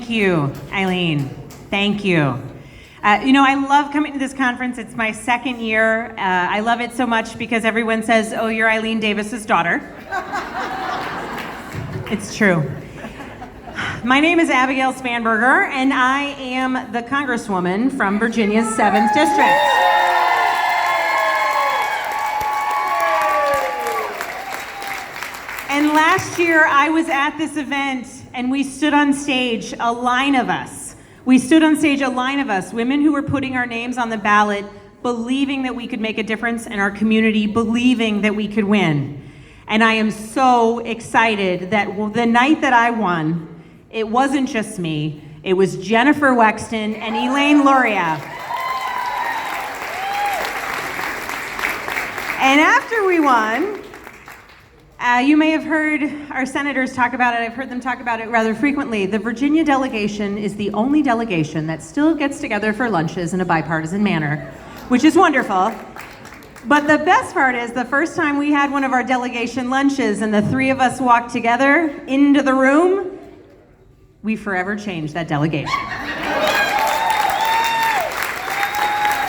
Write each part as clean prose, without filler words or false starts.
Thank you, Eileen. Thank you. I love coming to this conference. It's my second year. I love it so much because everyone says, oh, you're Eileen Davis's daughter. It's true. My name is Abigail Spanberger, and I am the Congresswoman from Virginia's 7th District. And last year, I was at this event, and we stood on stage, a line of us. Women who were putting our names on the ballot, believing that we could make a difference in our community, believing that we could win. And I am so excited that the night that I won, it wasn't just me, it was Jennifer Wexton and Elaine Luria. And after we won, you may have heard our senators talk about it. I've heard them talk about it rather frequently. The Virginia delegation is the only delegation that still gets together for lunches in a bipartisan manner, which is wonderful. But the best part is the first time we had one of our delegation lunches and the three of us walked together into the room, we forever changed that delegation.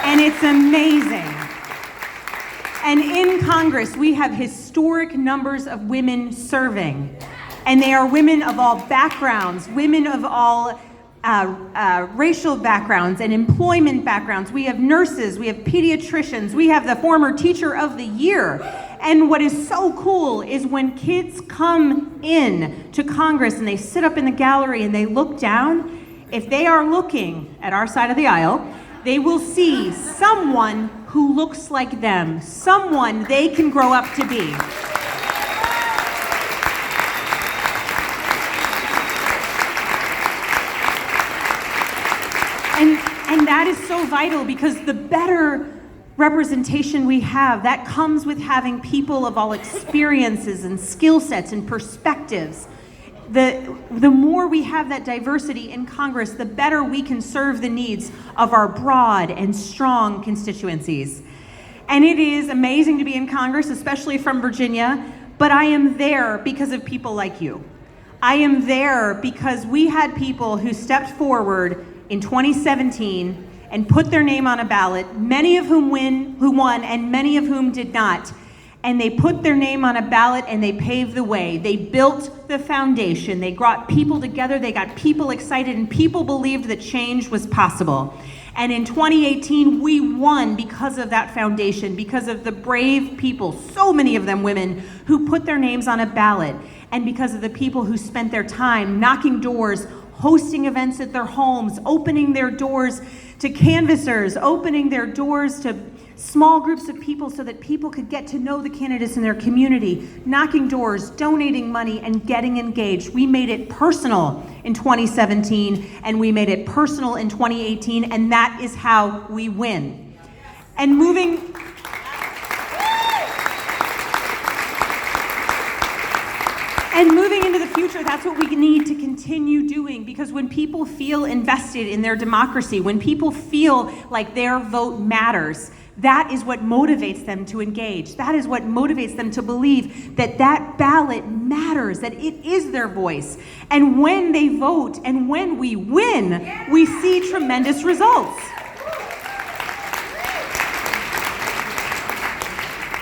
And it's amazing. And in Congress, we have historic numbers of women serving. And they are women of all backgrounds, women of all racial backgrounds and employment backgrounds. We have nurses, we have pediatricians, we have the former teacher of the year. And what is so cool is when kids come in to Congress and they sit up in the gallery and they look down, if they are looking at our side of the aisle, they will see someone who looks like them, someone they can grow up to be. And that is so vital because the better representation we have, that comes with having people of all experiences and skill sets and perspectives. The more we have that diversity in Congress, the better we can serve the needs of our broad and strong constituencies. And it is amazing to be in Congress, especially from Virginia, but I am there because of people like you. I am there because we had people who stepped forward in 2017 and put their name on a ballot, many of whom won and many of whom did not. And they put their name on a ballot and they paved the way. They built the foundation. They brought people together. They got people excited and people believed that change was possible. And in 2018, we won because of that foundation, because of the brave people, so many of them women, who put their names on a ballot. And because of the people who spent their time knocking doors, hosting events at their homes, opening their doors to canvassers, opening their doors to small groups of people so that people could get to know the candidates in their community, knocking doors, donating money, and getting engaged. We made it personal in 2017, and we made it personal in 2018, and that is how we win. And moving into the future, that's what we need to continue doing, because when people feel invested in their democracy, when people feel like their vote matters, that is what motivates them to engage. That is what motivates them to believe that that ballot matters, that it is their voice. And when they vote and when we win, we see tremendous results.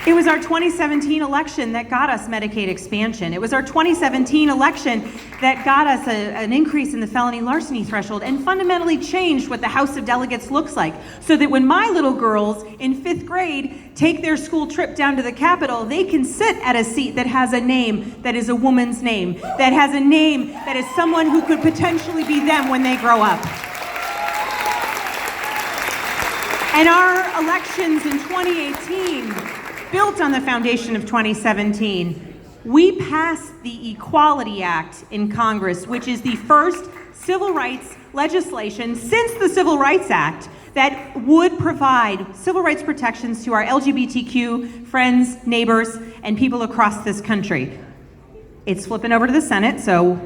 It was our 2017 election that got us Medicaid expansion. It was our 2017 election that got us an increase in the felony larceny threshold and fundamentally changed what the House of Delegates looks like, so that when my little girls in 5th grade take their school trip down to the Capitol, they can sit at a seat that has a name that is a woman's name, that has a name that is someone who could potentially be them when they grow up. And our elections in 2018 built on the foundation of 2017. We passed the Equality Act in Congress, which is the first civil rights legislation since the Civil Rights Act that would provide civil rights protections to our LGBTQ friends, neighbors, and people across this country. It's flipping over to the Senate, so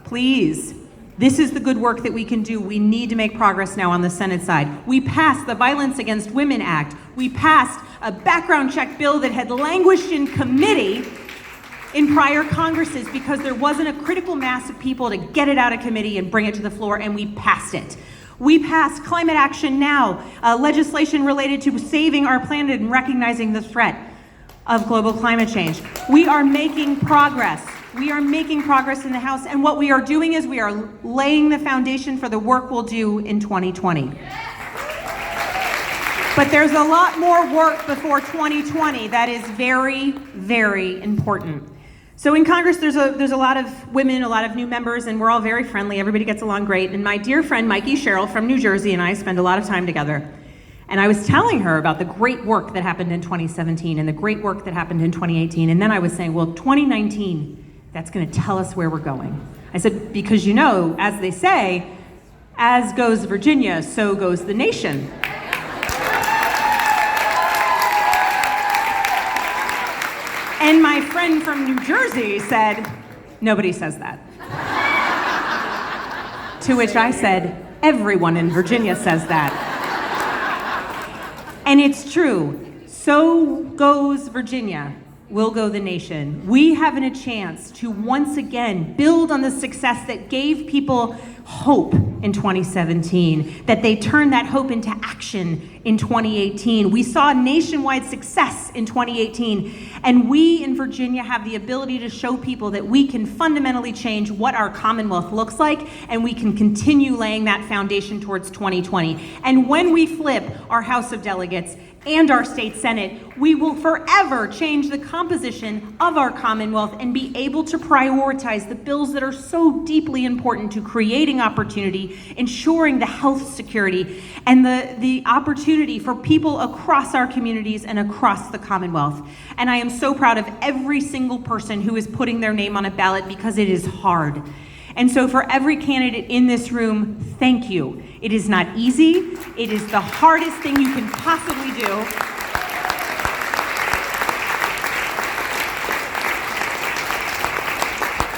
please, this is the good work that we can do. We need to make progress now on the Senate side. We passed the Violence Against Women Act. We passed a background check bill that had languished in committee in prior Congresses because there wasn't a critical mass of people to get it out of committee and bring it to the floor, and we passed it. We passed Climate Action Now, legislation related to saving our planet and recognizing the threat of global climate change. We are making progress. We are making progress in the House, and what we are doing is we are laying the foundation for the work we'll do in 2020. But there's a lot more work before 2020 that is very, very important. So in Congress, there's a lot of women, a lot of new members, and we're all very friendly. Everybody gets along great. And my dear friend, Mikey Sherrill from New Jersey, and I spend a lot of time together. And I was telling her about the great work that happened in 2017 and the great work that happened in 2018. And then I was saying, well, 2019, that's going to tell us where we're going. I said, because you know, as they say, as goes Virginia, so goes the nation. And my friend from New Jersey said, nobody says that. To which I said, everyone in Virginia says that. And it's true. So goes Virginia, will go the nation. We have a chance to once again build on the success that gave people hope in 2017, that they turned that hope into action in 2018. We saw nationwide success in 2018, and we in Virginia have the ability to show people that we can fundamentally change what our Commonwealth looks like, and we can continue laying that foundation towards 2020. And when we flip our House of Delegates and our state Senate, we will forever change the composition of our Commonwealth and be able to prioritize the bills that are so deeply important to creating opportunity, ensuring the health security, and the opportunity for people across our communities and across the Commonwealth. And I am so proud of every single person who is putting their name on a ballot because it is hard. And so for every candidate in this room, thank you. It is not easy. It is the hardest thing you can possibly do.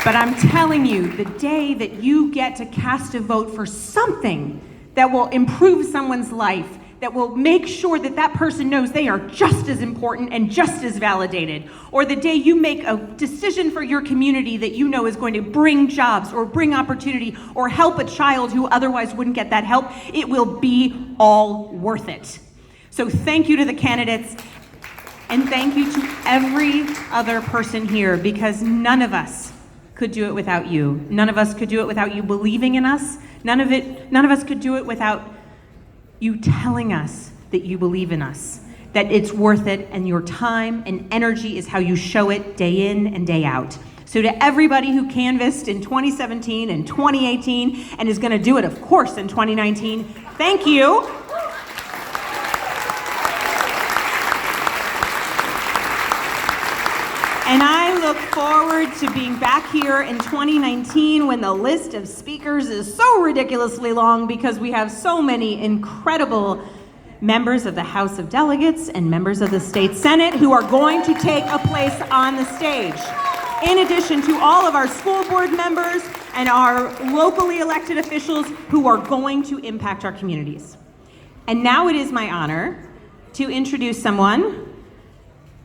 But I'm telling you, the day that you get to cast a vote for something that will improve someone's life, that will make sure that that person knows they are just as important and just as validated, or the day you make a decision for your community that you know is going to bring jobs or bring opportunity or help a child who otherwise wouldn't get that help, it will be all worth it. So thank you to the candidates, and thank you to every other person here, because none of us could do it without you. None of us could do it without you believing in us. None of us could do it without you telling us that you believe in us, that it's worth it, and your time and energy is how you show it day in and day out. So to everybody who canvassed in 2017 and 2018 and is going to do it, of course, in 2019, thank you. And I look forward to being back here in 2019 when the list of speakers is so ridiculously long because we have so many incredible members of the House of Delegates and members of the State Senate who are going to take a place on the stage. In addition to all of our school board members and our locally elected officials who are going to impact our communities. And now it is my honor to introduce someone